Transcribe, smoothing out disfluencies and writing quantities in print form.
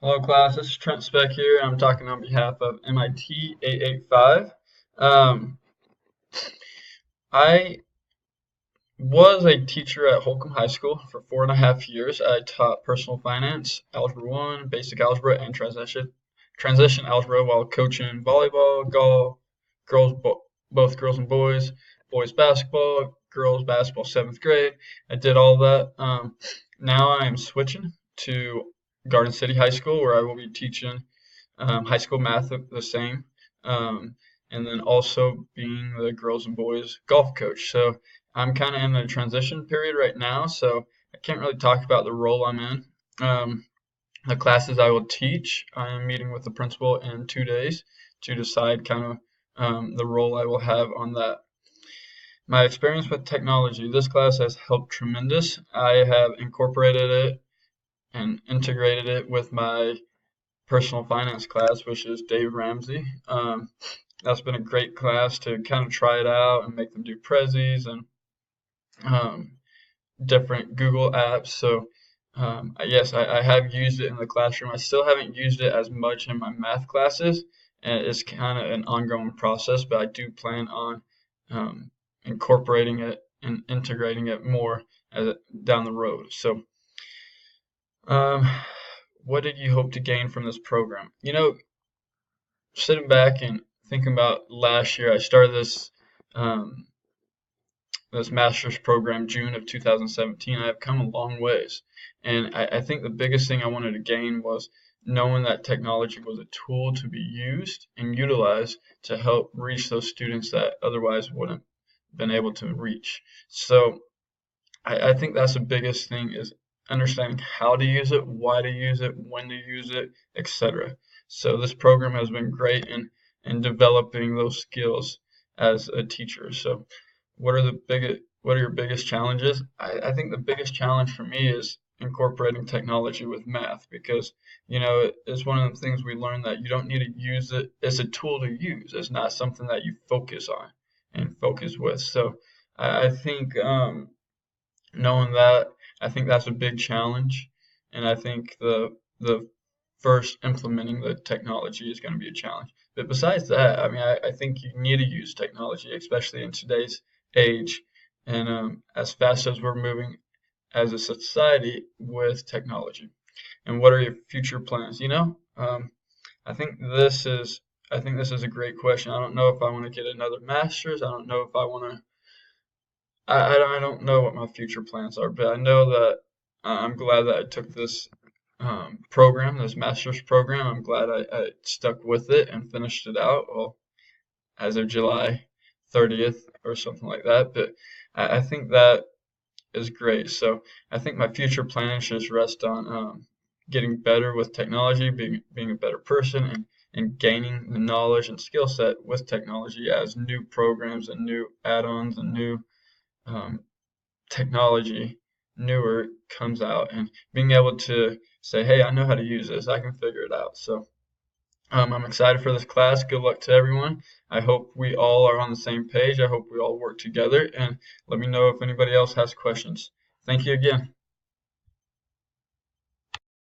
Hello, class. This is Trent Speck here. I'm talking on behalf of MIT 885. Um, I was a teacher at Holcomb High School for 4.5 years. I taught personal finance, algebra 1, basic algebra, and transition algebra while coaching volleyball, golf, both girls and boys basketball, girls basketball, seventh grade. I did all that. Now I am switching to Garden City High School, where I will be teaching high school math the same, and then also being the girls and boys golf coach. So I'm kind of in the transition period right now, so I can't really talk about the role I'm in. The classes I will teach, I am meeting with the principal in 2 days to decide kind of the role I will have on that. My experience with technology, this class has helped tremendous. I have incorporated it and integrated it with my personal finance class, which is Dave Ramsey. That's been a great class to kind of try it out and make them do prezzies and um, different Google apps. So yes, I have used it in the classroom. I still haven't used it as much in my math classes, and it's kind of an ongoing process, but I do plan on incorporating it and integrating it more down the road. So um, what did you hope to gain from this program? Sitting back and thinking about last year, I started um, this master's program June of 2017. I have come a long ways, and I think the biggest thing I wanted to gain was knowing that technology was a tool to be used and utilized to help reach those students that otherwise wouldn't have been able to reach. So I think that's the biggest thing is understanding how to use it, why to use it, when to use it, etc. So this program has been great in developing those skills as a teacher. So what are your biggest challenges? I think the biggest challenge for me is incorporating technology with math because it's one of the things we learned that you don't need to use it as a tool to use. It's not something that you focus on and focus with. So I think knowing that, I think that's a big challenge, and I think the first implementing the technology is going to be a challenge. But besides that, I mean, I think you need to use technology, especially in today's age, and as fast as we're moving as a society with technology. And what are your future plans? I think this is I think this is a great question. I don't know if I want to get another master's. I don't know if I want to I don't know what my future plans are, but I know that I'm glad that I took this program, this master's program. I'm glad I stuck with it and finished it out, well, as of July 30th or something like that. But I think that is great. So I think my future plans just rest on getting better with technology, being a better person, and gaining the knowledge and skill set with technology as new programs and new add-ons and new um, technology newer comes out and being able to say, hey, I know how to use this. I can figure it out. So I'm excited for this class. Good luck to everyone. I hope we all are on the same page. I hope we all work together and let me know if anybody else has questions. Thank you again.